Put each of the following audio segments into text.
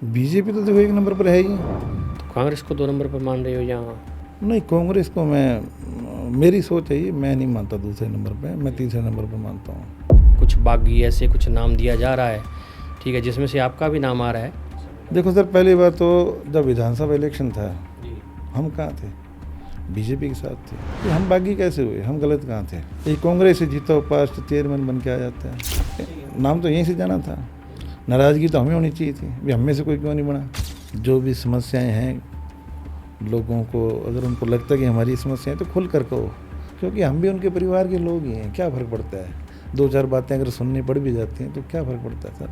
BJP तो देखो एक नंबर पर है ही। तो कांग्रेस को 2 नंबर पर मान रहे हो या? नहीं, कांग्रेस को मेरी सोच है ये, मैं नहीं मानता दूसरे नंबर पे, मैं तीसरे नंबर पर मानता हूँ। कुछ बागी ऐसे कुछ नाम दिया जा रहा है, ठीक है, जिसमें से आपका भी नाम आ रहा है। देखो सर, पहली बात तो जब विधानसभा इलेक्शन था हम कहाँ थे? बीजेपी के साथ थे। ये हम बागी कैसे हुए? हम गलत कहाँ थे? ये कांग्रेस से जीता पास्ट चेयरमैन बन के आ जाता है। नाम तो यहीं से जाना था। नाराज़गी तो हमें होनी चाहिए थी, भी हम में से कोई क्यों नहीं बना? जो भी समस्याएं हैं लोगों को, अगर उनको लगता है कि हमारी समस्याएं, तो खुल कर कहो, क्योंकि हम भी उनके परिवार के लोग ही हैं। क्या फ़र्क पड़ता है? 2-4 बातें अगर सुननी पड़ भी जाती हैं तो क्या फ़र्क पड़ता है सर?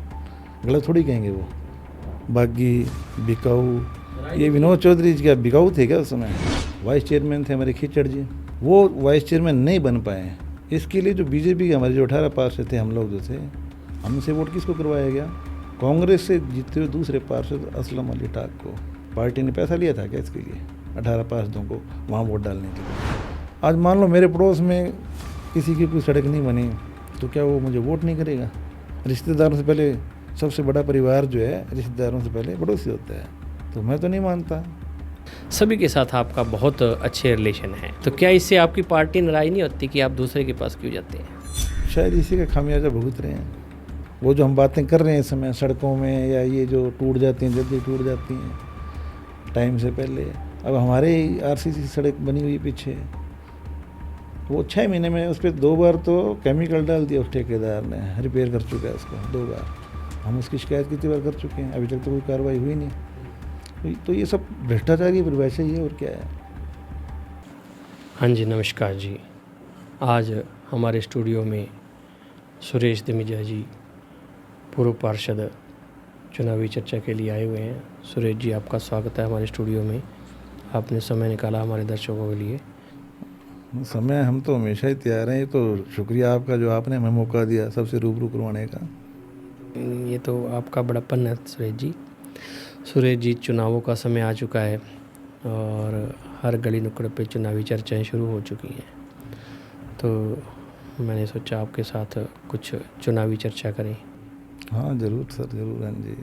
गलत थोड़ी कहेंगे वो। बागी, बिकाऊ, ये विनोद चौधरी जी क्या बिकाऊ थे क्या उस समय? वाइस चेयरमैन थे हमारे खिचड़ जी, वो वाइस चेयरमैन नहीं बन पाए। इसके लिए जो बीजेपी के हमारे जो 18 पार्षद थे, हम लोग जो थे, हमसे वोट किसको करवाया गया? कांग्रेस से जीते हुए दूसरे पार्षद असलम अली टाक को। पार्टी ने पैसा लिया था क्या इसके लिए 18 पार्षदों को वहाँ वोट डालने के लिए? आज मान लो मेरे पड़ोस में किसी की कोई सड़क नहीं बनी, तो क्या वो मुझे वोट नहीं करेगा? रिश्तेदारों से पहले, सबसे बड़ा परिवार जो है रिश्तेदारों से पहले पड़ोसी होता है। तो मैं तो नहीं मानता। सभी के साथ आपका बहुत अच्छे रिलेशन है, तो क्या इससे आपकी पार्टी नाराज नहीं होती कि आप दूसरे के पास क्यों जाते हैं? शायद इसी का खामियाजा भुगत रहे हैं। वो जो हम बातें कर रहे हैं इस समय सड़कों में, या ये जो टूट जाती हैं, जल्दी टूट जाती हैं टाइम से पहले, अब हमारे ही आरसीसी सड़क बनी हुई पीछे, वो 6 महीने में उस पर 2 बार तो केमिकल डाल दिया उस ठेकेदार ने, रिपेयर कर चुका है उसको 2 बार। हम उसकी शिकायत कितनी बार कर चुके हैं, अभी तक तो कोई कार्रवाई हुई नहीं। तो ये सब भ्रष्टाचार की परिभाषा ही है, और क्या है? हाँ जी, नमस्कार जी। आज हमारे स्टूडियो में सुरेश दिमिजा जी, पूर्व पार्षद, चुनावी चर्चा के लिए आए हुए हैं। सुरेश जी, आपका स्वागत है हमारे स्टूडियो में। आपने समय निकाला हमारे दर्शकों के लिए। समय हम तो हमेशा ही तैयार हैं। ये तो शुक्रिया आपका जो आपने हमें मौका दिया सबसे रूबरू करवाने का। ये तो आपका बड़प्पन है सुरेश जी। सुरेश जी, चुनावों का समय आ चुका है और हर गली नुक्कड़ पे चुनावी चर्चाएं शुरू हो चुकी हैं, तो मैंने सोचा आपके साथ कुछ चुनावी चर्चा करें। हाँ ज़रूर सर, ज़रूर। हाँ जी।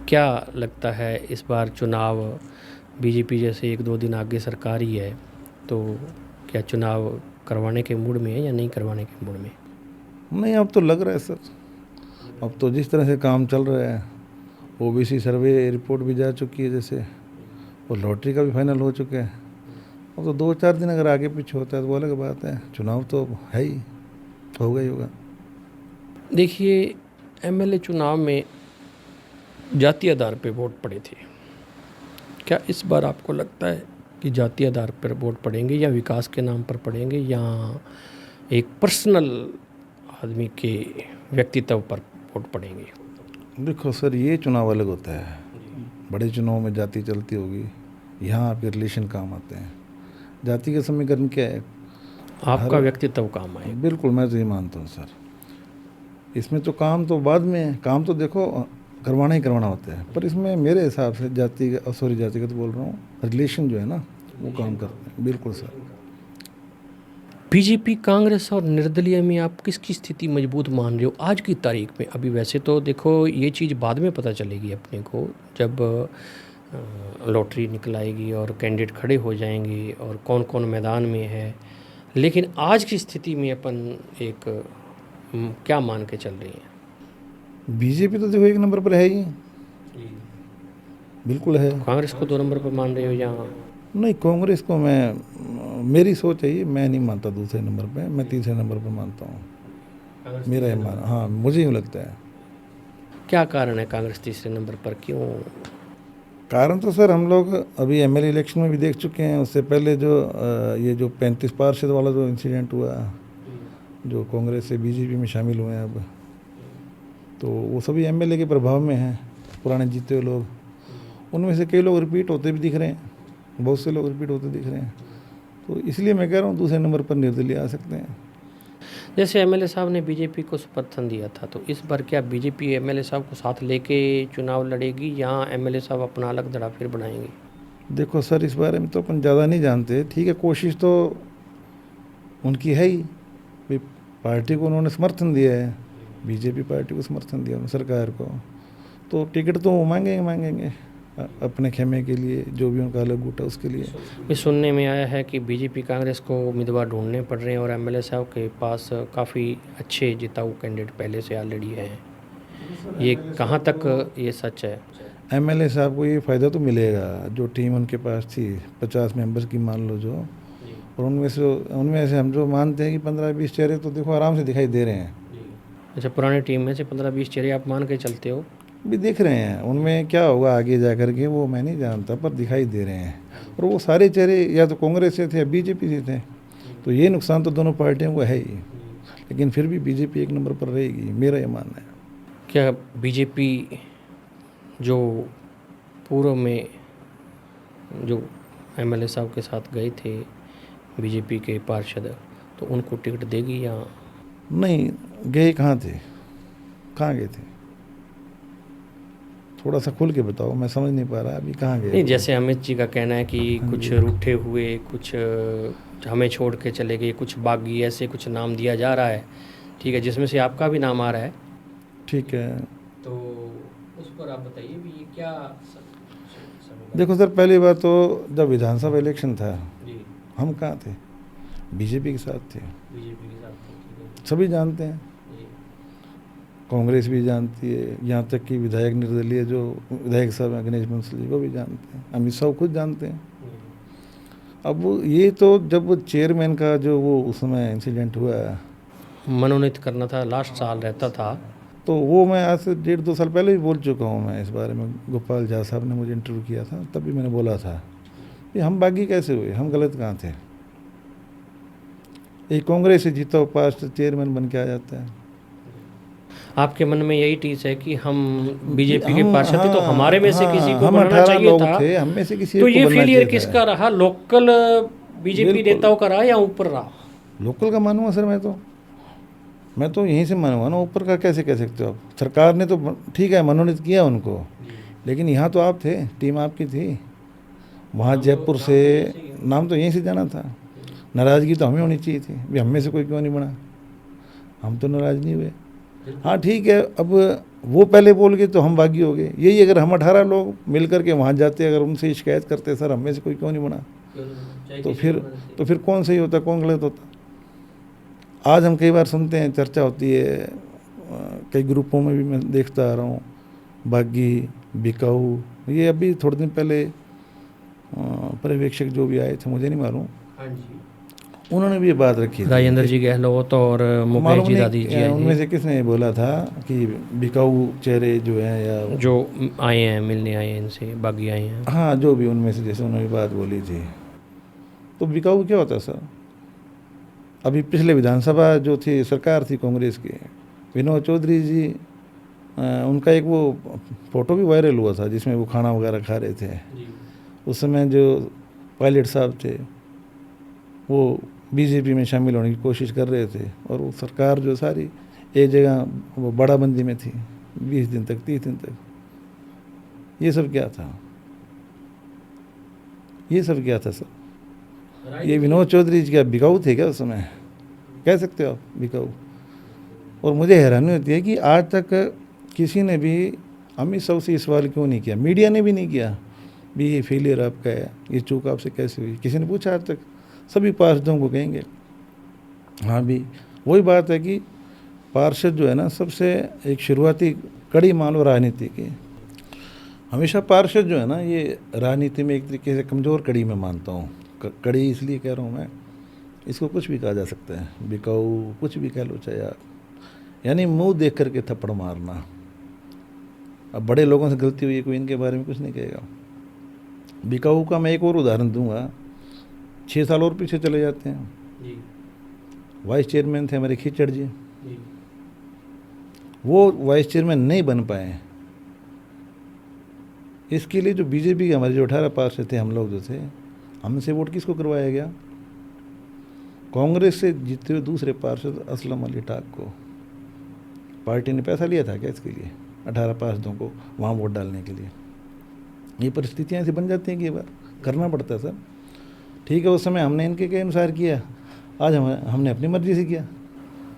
क्या लगता है इस बार चुनाव, बीजेपी जैसे 1-2 दिन आगे सरकार ही है, तो क्या चुनाव करवाने के मूड में है या नहीं करवाने के मूड में? नहीं, अब तो लग रहा है सर, अब तो जिस तरह से काम चल रहा है, ओबीसी सर्वे रिपोर्ट भी जा चुकी है जैसे, और लॉटरी का भी फाइनल हो चुका है। अब तो 2-4 दिन अगर आगे पीछे होता है तो वो अलग बात है, चुनाव तो है ही, होगा ही होगा। देखिए, एमएलए चुनाव में जातीय आधार पे वोट पड़े थे। क्या इस बार आपको लगता है कि जातीय आधार पर वोट पड़ेंगे या विकास के नाम पर पड़ेंगे या एक पर्सनल आदमी के व्यक्तित्व पर वोट पड़ेंगे? देखो सर, ये चुनाव अलग होता है। बड़े चुनाव में जाति चलती होगी, यहाँ आपके रिलेशन काम आते हैं। जाति का समीकरण क्या है? आपका व्यक्तित्व काम आए। बिल्कुल, मैं तो ये मानता हूँ सर। इसमें तो काम तो बाद में है, काम तो देखो करवाना ही करवाना होता है, पर इसमें मेरे हिसाब से जाति का तो बोल रहा हूँ, रिलेशन जो है ना वो काम करते हैं। बिल्कुल सर। बीजेपी, कांग्रेस और निर्दलीय में आप किसकी स्थिति मजबूत मान रहे हो आज की तारीख में? अभी वैसे तो देखो, ये चीज़ बाद में पता चलेगी अपने को, जब लॉटरी निकल आएगी और कैंडिडेट खड़े हो जाएंगे और कौन कौन मैदान में है। लेकिन आज की स्थिति में अपन एक क्या मान के चल रही हैं? बीजेपी तो देखो एक नंबर पर है ही। बिल्कुल है। कांग्रेस को 2 नंबर पर मान रहे हो या? नहीं, कांग्रेस को मेरी सोच है ये, मैं नहीं मानता दूसरे नंबर पे, मैं तीसरे नंबर पर मानता हूँ। मेरा ये मानना, हाँ मुझे यूँ लगता है। क्या कारण है कांग्रेस तीसरे नंबर पर क्यों? कारण तो सर हम लोग अभी एमएलए इलेक्शन में भी देख चुके हैं। उससे पहले जो ये जो 35 पार्षद वाला जो इंसिडेंट हुआ, जो कांग्रेस से बीजेपी में शामिल हुए हैं अब, तो वो सभी एमएलए के प्रभाव में हैं, पुराने जीते हुए लोग। उनमें से कई लोग रिपीट होते भी दिख रहे हैं, बहुत से लोग रिपीट होते दिख रहे हैं। तो इसलिए मैं कह रहा हूँ दूसरे नंबर पर निर्दलीय आ सकते हैं। जैसे एमएलए साहब ने बीजेपी को समर्थन दिया था, तो इस बार क्या बीजेपी एमएलए साहब को साथ लेके चुनाव लड़ेगी या एमएलए साहब अपना अलग धड़ा फिर बनाएंगे? देखो सर, इस बारे में तो अपन ज़्यादा नहीं जानते। ठीक है, कोशिश तो उनकी है ही, भाई पार्टी को उन्होंने समर्थन दिया है, बीजेपी पार्टी को समर्थन दिया उन्होंने, सरकार को। तो टिकट तो वो मांगेंगे अपने खेमे के लिए, जो भी उनका अलग गुट है उसके लिए। ये सुनने में आया है कि बीजेपी कांग्रेस को उम्मीदवार ढूंढने पड़ रहे हैं और एमएलए साहब के पास काफ़ी अच्छे जिताऊ कैंडिडेट पहले से ऑलरेडी हैं, ये कहाँ तक ये सच है? एमएलए साहब को ये फ़ायदा तो मिलेगा, जो टीम उनके पास थी 50 मेंबर्स की मान लो जो, और उनमें से हम जो मानते हैं कि 15-20 चेहरे तो देखो आराम से दिखाई दे रहे हैं। अच्छा, पुरानी टीम में से 15-20 चेहरे आप मान के चलते हो? भी दिख रहे हैं, उनमें क्या होगा आगे जा कर के वो मैं नहीं जानता, पर दिखाई दे रहे हैं। और वो सारे चेहरे या तो कांग्रेस से थे या बीजेपी से थे, तो ये नुकसान तो दोनों पार्टियों को है ही, लेकिन फिर भी बीजेपी एक नंबर पर रहेगी, मेरा ये मानना है। क्या बीजेपी जो पूर्व में जो एमएलए साहब के साथ गए थे बीजेपी के पार्षद, तो उनको टिकट देगी या नहीं? गए कहाँ थे, कहाँ गए थे? थोड़ा सा खुल के बताओ, मैं समझ नहीं पा रहा अभी कहाँ गए। नहीं, जैसे अमित जी का कहना है कि कुछ रूठे हुए, कुछ हमें छोड़ के चले गए, कुछ बागी, ऐसे कुछ नाम दिया जा रहा है, ठीक है, जिसमें से आपका भी नाम आ रहा है। ठीक है, तो उस पर आप बताइए भी ये क्या देखो सर, पहली बात तो जब विधानसभा इलेक्शन था जी, हम कहाँ थे? बीजेपी के साथ थे, बीजेपी के साथ ठीक है सभी जानते हैं, जी, कांग्रेस भी जानती है, यहाँ तक कि विधायक निर्दलीय जो विधायक साहब हैं गणेश बंसल जी वो भी जानते हैं, अमित शाह खुद जानते हैं। अब ये तो जब वो चेयरमैन का जो वो उस समय इंसिडेंट हुआ, मनोनीत करना था, लास्ट साल रहता था, तो वो मैं आज से 1.5-2 साल पहले भी बोल चुका हूँ मैं इस बारे में। गोपाल झा साहब ने मुझे इंटरव्यू किया था, तब भी मैंने बोला था कि हम बागी कैसे हुए, हम गलत कहाँ थे? एक कांग्रेस से जीता हुआ पार्षद चेयरमैन बन के आ जाता है। आपके मन में यही टीस है कि हम बीजेपी के हम- पार्षद थे तो हमारे में से हाँ, किसी को हम बनना 18 चाहिए लोग था, थे, हम में से किसी तो एक को ये बनना फेलियर चाहिए किसका था। रहा? लोकल बीजेपी बिल्कुल। नेताओं का रहा या ऊपर रहा? लोकल का मानूंगा सर, मैं तो यहीं से मानूंगा ना, ऊपर का कैसे कह सकते हो आप? सरकार ने तो ठीक है मनोनीत किया उनको, लेकिन यहाँ तो आप थे, टीम आपकी थी, वहाँ जयपुर से नाम तो यहीं से जाना था। नाराज़गी तो हमें होनी चाहिए थी, भी हम में से कोई क्यों नहीं बना, हम तो नाराज़ नहीं हुए। हाँ ठीक है, अब वो पहले बोल गए तो हम बागी हो गए। यही अगर हम 18 लोग मिल करके वहाँ जाते, अगर उनसे शिकायत करते सर हम में से कोई क्यों नहीं बना, तो फिर कौन सही होता, कौन गलत होता? आज हम कई बार सुनते हैं, चर्चा होती है, कई ग्रुपों में भी मैं देखता आ रहा हूँ, बागी, बिकाऊ। ये अभी थोड़े दिन पहले पर्यवेक्षक जो भी आए थे, मुझे नहीं मालूम, उन्होंने भी ये बात रखी थी। राजेंद्र जी गहलोत और मुकेश मालूम जी नहीं दादी जी आए उनमें थे, से किसने ये बोला था कि बिकाऊ चेहरे जो हैं या जो आए हैं, मिलने आए हैं इनसे, बागी आए हैं। हाँ जो भी उनमें से, जैसे उन्होंने बात बोली थी। तो बिकाऊ क्या होता है सर? अभी पिछले विधानसभा जो थी सरकार थी कांग्रेस की, विनोद चौधरी जी, उनका एक वो फोटो भी वायरल हुआ था जिसमें वो खाना वगैरह खा रहे थे। उस समय जो पायलट साहब थे वो बीजेपी में शामिल होने की कोशिश कर रहे थे, और वो सरकार जो सारी एक जगह वो बड़ाबंदी में थी 20 दिन तक, 30 दिन तक। ये सब क्या था? ये सब क्या था सर? ये विनोद चौधरी जी क्या बिकाऊ थे क्या उस समय? कह सकते हो आप बिकाऊ? और मुझे हैरानी होती है कि आज तक किसी ने भी अमित शाह से सवाल क्यों नहीं किया, मीडिया ने भी नहीं किया भी ये फेलियर आपका है, ये चूक आपसे कैसे हुई? किसी ने पूछा आज तक? सभी पार्षदों को कहेंगे। हाँ भी वही बात है कि पार्षद जो है ना, सबसे एक शुरुआती कड़ी मान लो राजनीति की, हमेशा पार्षद जो है ना, ये राजनीति में एक तरीके से कमज़ोर कड़ी में मानता हूँ। कड़ी इसलिए कह रहा हूँ मैं, इसको कुछ भी कहा जा सकता है, बिकाऊ कुछ भी कह लो चाहे आप, यानी मुंह देख करके थप्पड़ मारना। अब बड़े लोगों से गलती हुई है, कोई इनके बारे में कुछ नहीं कहेगा। बिकाऊ का मैं एक और उदाहरण दूंगा, 6 साल और पीछे चले जाते हैं जी, वाइस चेयरमैन थे हमारे खिचड़ जी, वो वाइस चेयरमैन नहीं बन पाए। इसके लिए जो बीजेपी के हमारे जो 18 पार्षद थे, हम लोग जो थे, हमसे वोट किसको करवाया गया? कांग्रेस से जीते हुए दूसरे पार्षद असलम अली टाक को। पार्टी ने पैसा लिया था क्या इसके लिए 18 पार्षदों को वहाँ वोट डालने के लिए? ये परिस्थितियाँ ऐसी बन जाती हैं कि बार करना पड़ता है सर। ठीक है, उस समय हमने इनके अनुसार किया, आज हमने अपनी मर्जी से किया।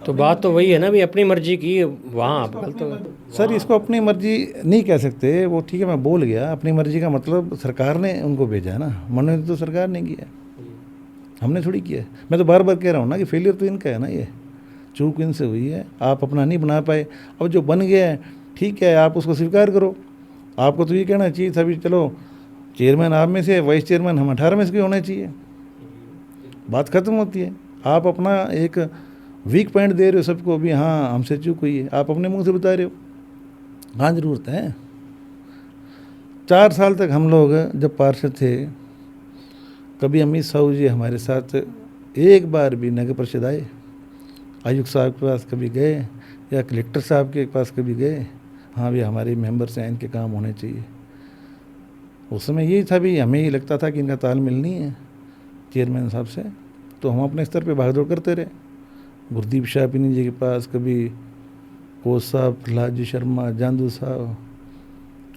तो बात तो वही है ना, भी अपनी मर्जी की, वहाँ आप गलत हो। सर इसको अपनी मर्जी नहीं कह सकते, वो ठीक है मैं बोल गया, अपनी मर्जी का मतलब सरकार ने उनको भेजा है ना, मनोनीत तो सरकार ने किया है, हमने थोड़ी किया है। मैं तो बार बार कह रहा हूँ ना कि फेलियर तो इनका है ना, ये चूक इनसे हुई है, आप अपना नहीं बना पाए। अब जो बन गया है ठीक है, आप उसको स्वीकार करो। आपको तो ये कहना चाहिए था भी चलो चेयरमैन आप में से, वाइस चेयरमैन हम 18 में से होने चाहिए, बात खत्म होती है। आप अपना एक वीक पॉइंट दे रहे हो सबको भी, हाँ हमसे चूक हुई है, आप अपने मुंह से बता रहे हो। हाँ ज़रूरत है। 4 साल तक हम लोग जब पार्षद थे, कभी अमित साहू जी हमारे साथ एक बार भी नगर परिषद आए, आयुक्त साहब के पास कभी गए या कलेक्टर साहब के पास कभी गए, हाँ भी हमारे मेंबर्स हैं इनके काम होने चाहिए। उस समय यही था भी, हमें ये लगता था कि इनका तालमेल नहीं है चेयरमैन साहब से, तो हम अपने स्तर पे भागदौड़ करते रहे। गुरदीप शाहपिनी जी के पास कभी, कोच साहब, प्रहलाद जी शर्मा, जांदू साहब,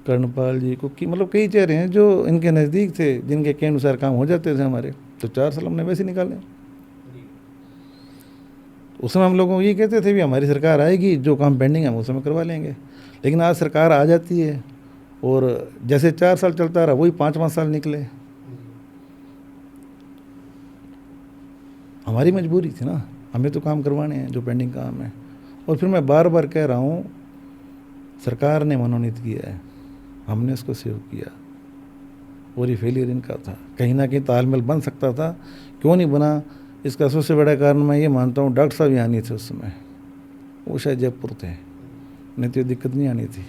कर्णपाल जी को, कि मतलब कई चेहरे हैं जो इनके नज़दीक थे, जिनके के अनुसार काम हो जाते थे हमारे। तो 4 साल हमने वैसे निकाले। उस समय हम लोगों को ये कहते थे भी हमारी सरकार आएगी, जो काम पेंडिंग है हम उस समय करवा लेंगे। लेकिन आज सरकार आ जाती है और जैसे 4 साल चलता रहा वही 5-5 साल निकले। हमारी मजबूरी थी ना, हमें तो काम करवाने हैं जो पेंडिंग काम है। और फिर मैं बार बार कह रहा हूँ, सरकार ने मनोनीत किया है, हमने इसको सेव किया, और ये फेलियर इनका था। कहीं ना कहीं तालमेल बन सकता था, क्यों नहीं बना, इसका सबसे बड़ा कारण मैं ये मानता हूँ डॉक्टर साहब यहाँ नहीं थे उस समय, वो शायद जयपुर थे, नहीं तो ये दिक्कत नहीं आनी थी।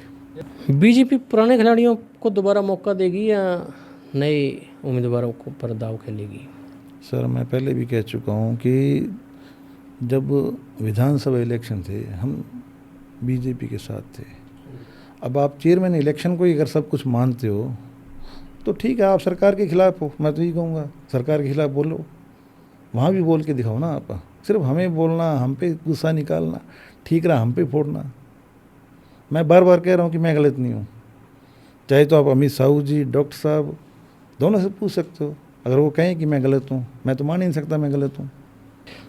बीजेपी पुराने खिलाड़ियों को दोबारा मौका देगी या नए उम्मीदवारों को पर दाव खेलेगी? सर मैं पहले भी कह चुका हूँ कि जब विधानसभा इलेक्शन थे हम बीजेपी के साथ थे। अब आप चेयरमैन इलेक्शन को ही अगर सब कुछ मानते हो तो ठीक है, आप सरकार के खिलाफ हो, मैं तो यही कहूँगा सरकार के खिलाफ बोलो, वहाँ भी बोल के दिखाओ ना। आप सिर्फ हमें बोलना, हम पे गुस्सा निकालना, ठीक रहा हम पे फोड़ना। मैं बार बार कह रहा हूँ कि मैं गलत नहीं हूँ, चाहे तो आप अमित साहू जी, डॉक्टर साहब दोनों से पूछ सकते हो। अगर वो कहें कि मैं गलत हूँ, मैं तो मान ही नहीं सकता मैं गलत हूँ।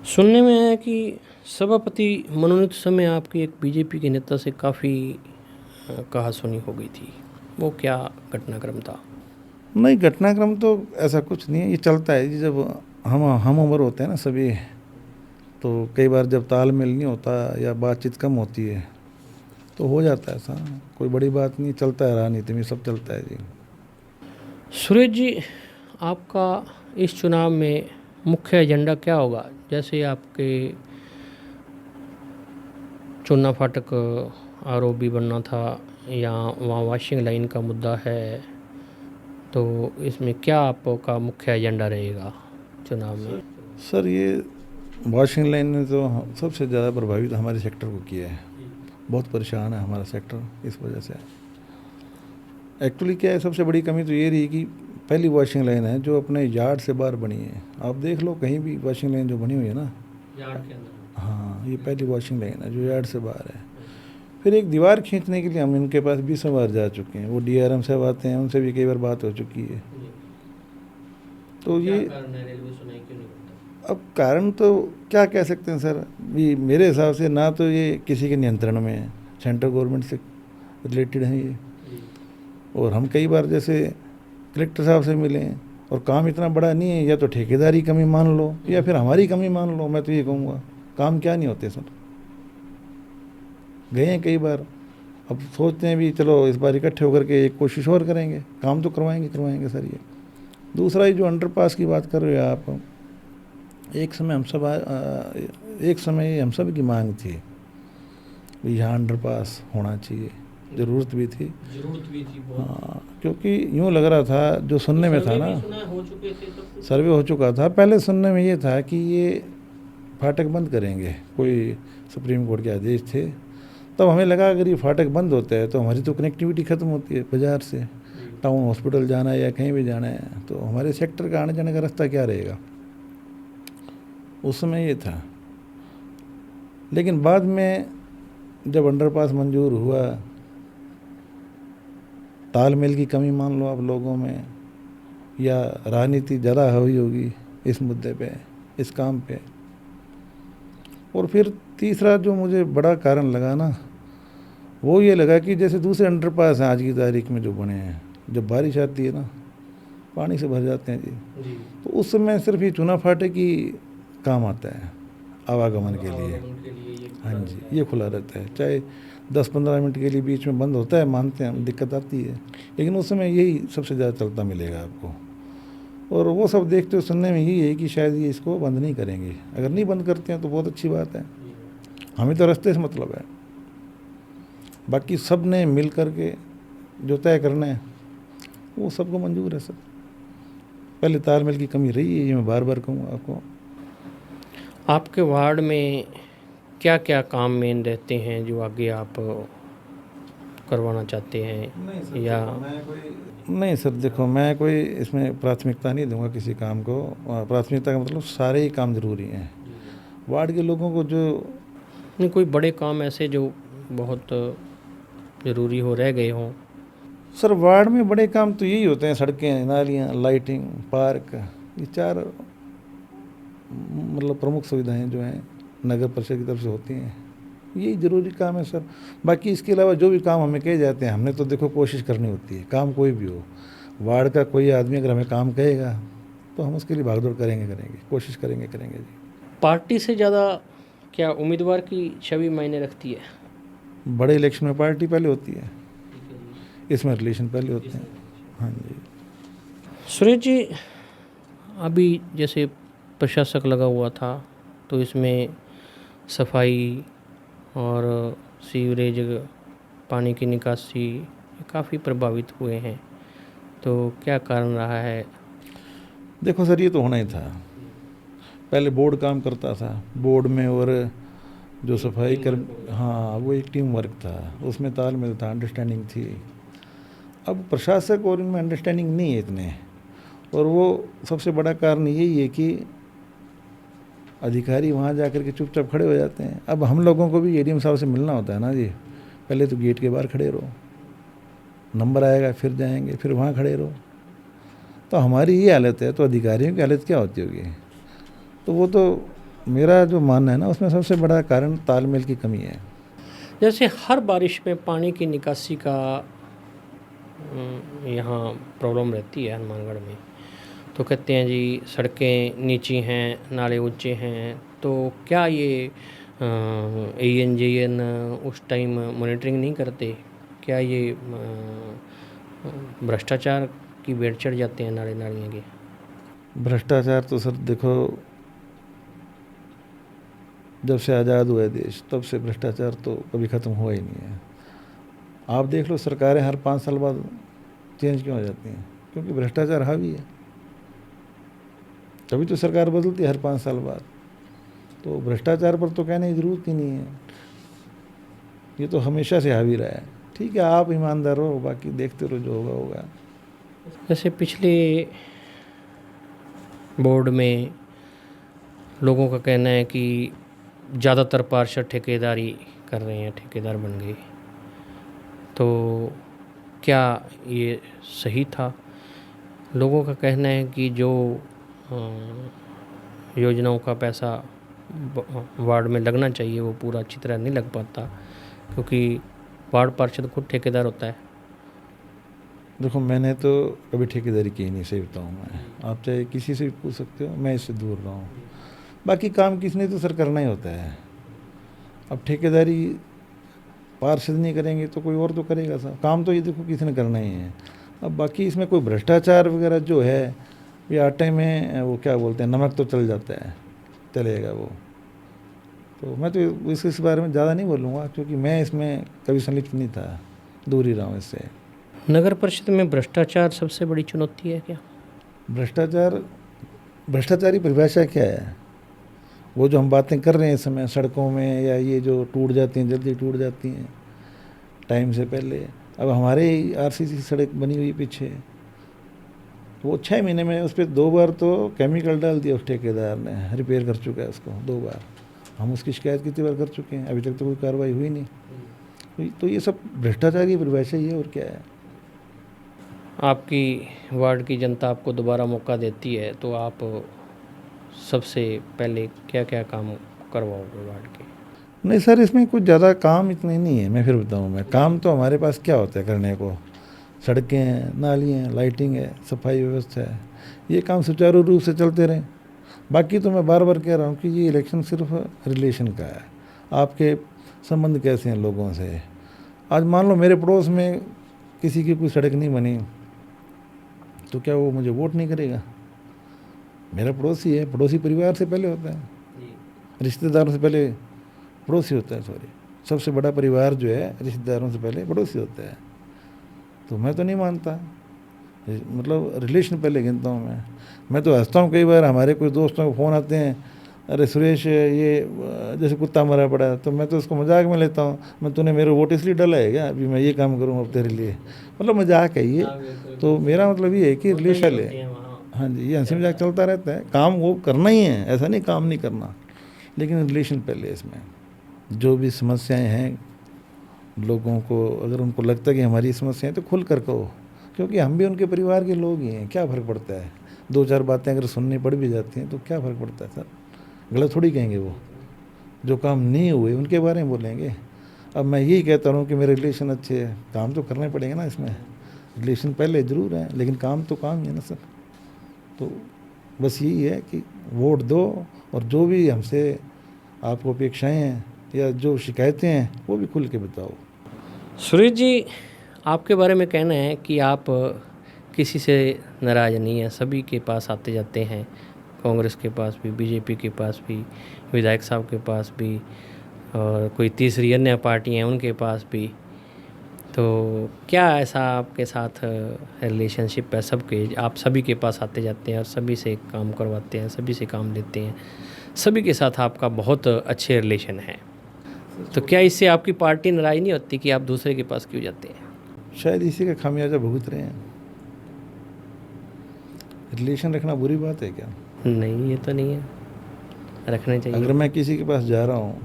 सुनने में है कि सभापति मनोनीत समय आपकी एक बीजेपी के नेता से काफ़ी कहा सुनी हो गई थी, वो क्या घटनाक्रम था? नहीं, घटनाक्रम तो ऐसा कुछ नहीं है, ये चलता है जी। जब हम उम्र होते हैं ना सभी, तो कई बार जब तालमेल नहीं होता या बातचीत कम होती है तो हो जाता है ऐसा, कोई बड़ी बात नहीं, चलता है, राजनीति में सब चलता है जी। सुरेश जी, आपका इस चुनाव में मुख्य एजेंडा क्या होगा? जैसे आपके चुन्ना फाटक आरओबी बनना था या वहाँ वॉशिंग लाइन का मुद्दा है, तो इसमें क्या आपका मुख्य एजेंडा रहेगा चुनाव में? सर ये वॉशिंग लाइन ने तो सबसे ज़्यादा प्रभावित हमारे सेक्टर को किया है, बहुत परेशान है हमारा सेक्टर इस वजह से। एक्चुअली क्या है, सबसे बड़ी कमी तो ये रही कि पहली वॉशिंग लाइन है जो अपने यार्ड से बाहर बनी है। आप देख लो कहीं भी वॉशिंग लाइन जो बनी हुई है ना, यार्ड के अंदर, हाँ ये पहली वॉशिंग लाइन है जो यार्ड से बाहर है। फिर एक दीवार खींचने के लिए हम इनके पास 20 बार जा चुके हैं, वो DRM साहब आते हैं, उनसे भी कई बार बात हो चुकी है। तो ये अब कारण तो क्या कह सकते हैं सर, ये मेरे हिसाब से ना तो ये किसी के नियंत्रण में है, सेंट्रल गवर्नमेंट से रिलेटेड है ये। और हम कई बार जैसे कलेक्टर साहब से मिले और काम इतना बड़ा नहीं है, या तो ठेकेदारी कमी मान लो या फिर हमारी कमी मान लो। मैं तो ये कहूँगा काम क्या नहीं होते सर, गए हैं कई बार, अब सोचते हैं भी चलो इस बार इकट्ठे होकर के एक कोशिश और करेंगे, काम तो करवाएंगे सर ये। दूसरा ये जो अंडरपास की बात कर रहे हो आप, एक समय हम सब की मांग थी यहाँ अंडरपास होना चाहिए, ज़रूरत भी थी बहुत। हाँ, क्योंकि यूँ लग रहा था, जो सुनने में था ना, सर्वे हो चुका था, पहले सुनने में ये था कि ये फाटक बंद करेंगे, कोई सुप्रीम कोर्ट के आदेश थे। तब हमें लगा अगर ये फाटक बंद होता है तो हमारी तो कनेक्टिविटी ख़त्म होती है बाज़ार से, टाउन हॉस्पिटल जाना है या कहीं भी जाना है, तो हमारे सेक्टर का आने जाने का रास्ता क्या रहेगा, उस समय ये था। लेकिन बाद में जब अंडरपास मंजूर हुआ, तालमेल की कमी मान लो आप लोगों में, या राजनीति ज़्यादा हुई होगी इस मुद्दे पे, इस काम पे, और फिर तीसरा जो मुझे बड़ा कारण लगा ना, वो ये लगा कि जैसे दूसरे अंडरपास हैं आज की तारीख में जो बने हैं, जब बारिश आती है ना पानी से भर जाते हैं जी, तो उस समय सिर्फ ये चूना फाटे की काम आता है आवागमन के लिए। हाँ जी, ये खुला रहता है, चाहे 10-15 मिनट के लिए बीच में बंद होता है, मानते हैं हम, दिक्कत आती है, लेकिन उस समय यही सबसे ज़्यादा चलता मिलेगा आपको। और वो सब देखते हुए सुनने में यही है कि शायद ये इसको बंद नहीं करेंगे। अगर नहीं बंद करते हैं तो बहुत अच्छी बात है, हमें तो रास्ते से मतलब है। बाकी सब ने मिल करके जो तय करना है वो सबको मंजूर है। सब पहले तालमेल की कमी रही है, ये मैं बार बार कहूँगा आपको। आपके वार्ड में क्या क्या काम मेन रहते हैं जो आगे आप करवाना चाहते हैं? या नहीं सर, देखो मैं कोई इसमें प्राथमिकता नहीं दूंगा किसी काम को। प्राथमिकता का मतलब सारे ही काम ज़रूरी हैं। वार्ड के लोगों को जो नहीं, कोई बड़े काम ऐसे जो बहुत ज़रूरी हो रह गए हों? सर वार्ड में बड़े काम तो यही होते हैं, सड़कें, नालियाँ, लाइटिंग, पार्क, ये 4 मतलब प्रमुख सुविधाएं जो हैं नगर परिषद की तरफ से होती हैं, यही ज़रूरी काम है सर। बाकी इसके अलावा जो भी काम हमें कहे जाते हैं, हमने तो देखो कोशिश करनी होती है। काम कोई भी हो, वार्ड का कोई आदमी अगर हमें काम कहेगा तो हम उसके लिए भागदौड़ करेंगे, कोशिश करेंगे जी। पार्टी से ज़्यादा क्या उम्मीदवार की छवि मायने रखती है? बड़े इलेक्शन में पार्टी पहले होती है, इसमें रिलेशन पहले होते हैं। हाँ जी। सुरेश जी, अभी जैसे प्रशासक लगा हुआ था तो इसमें सफाई और सीवरेज, पानी की निकासी काफ़ी प्रभावित हुए हैं, तो क्या कारण रहा है? देखो सर, ये तो होना ही था। पहले बोर्ड काम करता था, बोर्ड में और जो सफाई कर, हाँ वो एक टीम वर्क था, उसमें तालमेल था, अंडरस्टैंडिंग थी। अब प्रशासक और इनमें अंडरस्टैंडिंग नहीं है इतने, और वो सबसे बड़ा कारण यही है कि अधिकारी वहाँ जाकर के चुपचाप खड़े हो जाते हैं। अब हम लोगों को भी एडीएम साहब से मिलना होता है ना जी, पहले तो गेट के बाहर खड़े रहो, नंबर आएगा फिर जाएंगे, फिर वहाँ खड़े रहो। तो हमारी ये हालत है, तो अधिकारियों की हालत क्या होती होगी? तो वो तो मेरा जो मानना है ना, उसमें सबसे बड़ा कारण तालमेल की कमी है। जैसे हर बारिश में पानी की निकासी का यहाँ प्रॉब्लम रहती है हनुमानगढ़ में, तो कहते हैं जी सड़कें नीची हैं, नाले ऊंचे हैं, तो क्या ये ANJN उस टाइम मॉनिटरिंग नहीं करते? क्या ये भ्रष्टाचार की भेंट चढ़ जाते हैं नाले नालियों के? भ्रष्टाचार तो सर देखो, जब से आज़ाद हुआ है देश तब से भ्रष्टाचार तो कभी ख़त्म हुआ ही नहीं है। आप देख लो, सरकारें हर 5 साल बाद चेंज क्यों हो जाती हैं? क्योंकि भ्रष्टाचार हावी है, तभी तो सरकार बदलती है हर 5 साल बाद। तो भ्रष्टाचार पर तो कहने की ज़रूरत ही नहीं है, ये तो हमेशा से हावी रहा है। ठीक है, आप ईमानदार हो, बाकी देखते रहो, जो होगा होगा। जैसे पिछले बोर्ड में लोगों का कहना है कि ज़्यादातर पार्षद ठेकेदारी कर रहे हैं, ठेकेदार बन गए, तो क्या ये सही था? लोगों का कहना है कि जो योजनाओं का पैसा वार्ड में लगना चाहिए वो पूरा अच्छी तरह नहीं लग पाता, क्योंकि वार्ड पार्षद खुद ठेकेदार होता है। देखो, मैंने तो कभी ठेकेदारी की नहीं, सही बताऊँ मैं, आप चाहे किसी से भी पूछ सकते हो, मैं इससे दूर रहा हूँ। बाकी काम किसने तो सर करना ही होता है। अब ठेकेदारी पार्षद नहीं करेंगे तो कोई और तो करेगा सर, काम तो ये देखो किसी ने करना ही है। अब बाकी इसमें कोई भ्रष्टाचार वगैरह जो है, ये आटे में वो क्या बोलते हैं, नमक तो चल जाता है, चलेगा वो। तो मैं तो इस बारे में ज़्यादा नहीं बोलूँगा, क्योंकि मैं इसमें कभी संलिप्त नहीं था, दूर ही रहा हूँ इससे। नगर परिषद में भ्रष्टाचार सबसे बड़ी चुनौती है क्या? भ्रष्टाचारी परिभाषा क्या है? वो जो हम बातें कर रहे हैं इस समय सड़कों में, या ये जो टूट जाती हैं, जल्दी टूट जाती हैं टाइम से पहले। अब हमारे RCC सड़क बनी हुई पीछे, वो 6 महीने में उस पर 2 बार तो केमिकल डाल दिया उस ठेकेदार ने, रिपेयर कर चुका है उसको 2 बार। हम उसकी शिकायत कितनी बार कर चुके हैं, अभी तक तो कोई कार्रवाई हुई नहीं। तो ये सब भ्रष्टाचार की परिभाषा ही है, और क्या है। आपकी वार्ड की जनता आपको दोबारा मौका देती है तो आप सबसे पहले क्या क्या काम करवाओगे वार्ड के? नहीं सर, इसमें कुछ ज़्यादा काम इतने नहीं है। मैं फिर बताऊँ, मैं काम तो हमारे पास क्या होता है करने को, सड़कें हैं, नाली हैं, लाइटिंग है, सफाई व्यवस्था है, ये काम सुचारू रूप से चलते रहें। बाकी तो मैं बार बार कह रहा हूँ कि ये इलेक्शन सिर्फ रिलेशन का है। आपके संबंध कैसे हैं लोगों से। आज मान लो मेरे पड़ोस में किसी की कोई सड़क नहीं बनी, तो क्या वो मुझे वोट नहीं करेगा? मेरा पड़ोसी है, पड़ोसी परिवार से पहले होता है, रिश्तेदारों से पहले पड़ोसी होता है। सॉरी, सबसे बड़ा परिवार जो है रिश्तेदारों से पहले पड़ोसी होता है। तो मैं तो नहीं मानता, मतलब रिलेशन पहले गिनता हूँ मैं तो हंसता हूँ कई बार, हमारे कोई दोस्तों को फ़ोन आते हैं, अरे सुरेश ये जैसे कुत्ता मरा पड़ा है, तो मैं तो उसको मजाक में लेता हूँ, मैं तूने मेरे वोट इसलिए डाला है क्या अभी मैं ये काम करूँ अब तेरे लिए, मतलब मजाक है ये। तो मेरा मतलब ये है कि रिलेशन है। हाँ जी, ये हंसी मजाक चलता रहता है, काम वो करना ही है, ऐसा नहीं काम नहीं करना, लेकिन रिलेशन पहले। इसमें जो भी समस्याएं हैं लोगों को, अगर उनको लगता है कि हमारी समस्याएं, तो खुल कर कहो, क्योंकि हम भी उनके परिवार के लोग ही हैं। क्या फ़र्क पड़ता है, दो चार बातें अगर सुननी पड़ भी जाती हैं तो क्या फ़र्क पड़ता है सर, गलत थोड़ी कहेंगे वो। जो काम नहीं हुए उनके बारे में बोलेंगे। अब मैं यही कहता हूँ कि मेरे रिलेशन अच्छे हैं, काम तो करने पड़ेंगे ना इसमें। रिलेशन पहले ज़रूर है, लेकिन काम तो काम ही है ना सर। तो बस यही है कि वोट दो, और जो भी हमसे आपको अपेक्षाएं हैं या जो शिकायतें हैं वो भी खुल के बताओ। सुरेश जी, आपके बारे में कहना है कि आप किसी से नाराज़ नहीं हैं, सभी के पास आते जाते हैं, कांग्रेस के पास भी, बीजेपी के पास भी, विधायक साहब के पास भी, और कोई तीसरी अन्य पार्टी हैं उनके पास भी। तो क्या ऐसा आपके साथ रिलेशनशिप है सबके, आप सभी के पास आते जाते हैं और सभी से काम करवाते हैं, सभी से काम लेते हैं, सभी के साथ आपका बहुत अच्छे रिलेशन है, तो क्या इससे आपकी पार्टी नाराज़ नहीं होती कि आप दूसरे के पास क्यों जाते हैं? शायद इसी का खामियाजा भुगत रहे हैं। रिलेशन रखना बुरी बात है क्या? नहीं, ये तो नहीं है, रखने चाहिए। अगर मैं किसी के पास जा रहा हूँ,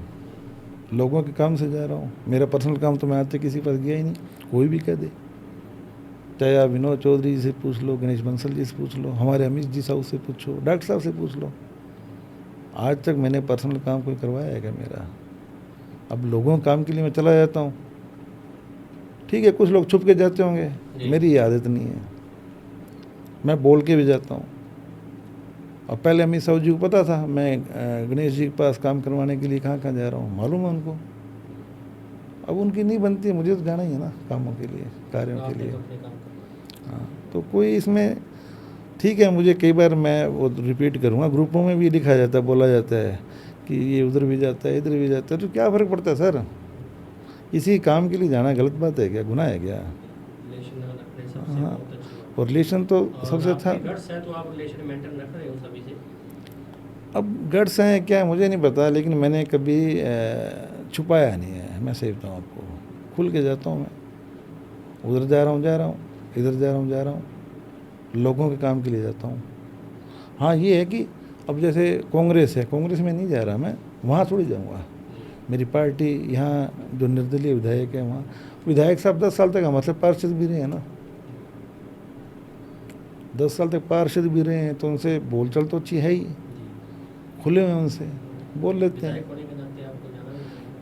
लोगों के काम से जा रहा हूँ, मेरा पर्सनल काम तो मैं आज तक किसी के पास गया ही नहीं, कोई भी कह दे। चाहे आप विनोद चौधरी जी से पूछ लो, गणेश बंसल जी से पूछ लो, हमारे अमित जी साहब से पूछो, डॉक्टर साहब से पूछ लो, आज तक मैंने पर्सनल काम कोई करवाया है क्या मेरा? अब लोगों के काम के लिए मैं चला जाता हूँ, ठीक है, कुछ लोग छुप के जाते होंगे, मेरी ये आदत नहीं है, मैं बोल के भी जाता हूँ। और पहले अमित साहब जी को पता था मैं गणेश जी के पास काम करवाने के लिए कहाँ कहाँ जा रहा हूँ, मालूम है उनको। अब उनकी नहीं बनती है, मुझे तो जाना ही है ना कामों के लिए, कार्यों के लिए। हाँ, तो कोई इसमें ठीक है, मुझे कई बार मैं वो रिपीट करूँगा, ग्रुपों में भी लिखा जाता है, बोला जाता है कि ये उधर भी जाता है, इधर भी जाता है, तो क्या फ़र्क पड़ता है सर? इसी काम के लिए जाना गलत बात है क्या, गुनाह है क्या? हाँ, और रिलेशन तो सबसे अच्छा। तो आप रिलेशन मेंटेन रख रहे हो सभी से? अब गट्स हैं क्या मुझे नहीं पता, लेकिन मैंने कभी छुपाया नहीं है। मैं सही बताऊँ आपको, खुल के जाता हूँ मैं, उधर जा रहा हूँ, इधर जा रहा हूँ, लोगों के काम के लिए जाता हूँ। हाँ, ये है कि अब जैसे कांग्रेस है, कांग्रेस में नहीं जा रहा मैं, वहाँ थोड़ी जाऊँगा। मेरी पार्टी यहाँ जो निर्दलीय विधायक है, वहाँ विधायक साहब 10 साल तक हमारे पार्षद भी रहे हैं ना, 10 साल तक पार्षद भी रहे हैं, तो उनसे बोलचाल तो अच्छी है ही, खुले हुए उनसे बोल लेते हैं।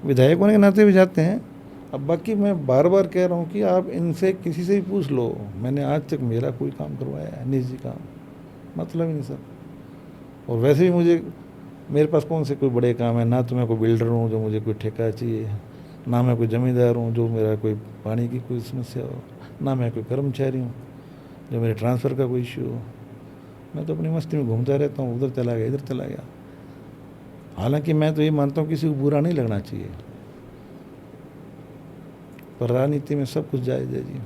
विधायक होने के नाते भी जाते हैं। अब बाकी मैं बार बार कह रहा हूँ कि आप इनसे किसी से भी पूछ लो, मैंने आज तक मेरा कोई काम करवाया है निजी काम, मतलब ही नहीं सर। और वैसे भी मुझे, मेरे पास कौन से कोई बड़े काम है, ना तो मैं कोई बिल्डर हूँ जो मुझे कोई ठेका चाहिए, ना मैं कोई ज़मींदार हूँ जो मेरा कोई पानी की कोई समस्या हो, ना मैं कोई कर्मचारी हूँ जो मेरे ट्रांसफ़र का कोई इश्यू हो। मैं तो अपनी मस्ती में घूमता रहता हूँ, उधर चला गया, इधर चला गया। हालांकि मैं तो ये मानता हूँ किसी को बुरा नहीं लगना चाहिए, पर राजनीति में सब कुछ जायज़ है जी,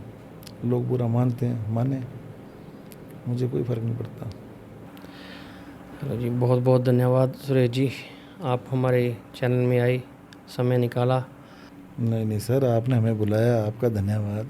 लोग बुरा मानते हैं, माने, मुझे कोई फ़र्क नहीं पड़ता। चलो जी, बहुत बहुत धन्यवाद सुरेश जी, आप हमारे चैनल में आए, समय निकाला। नहीं सर, आपने हमें बुलाया, आपका धन्यवाद।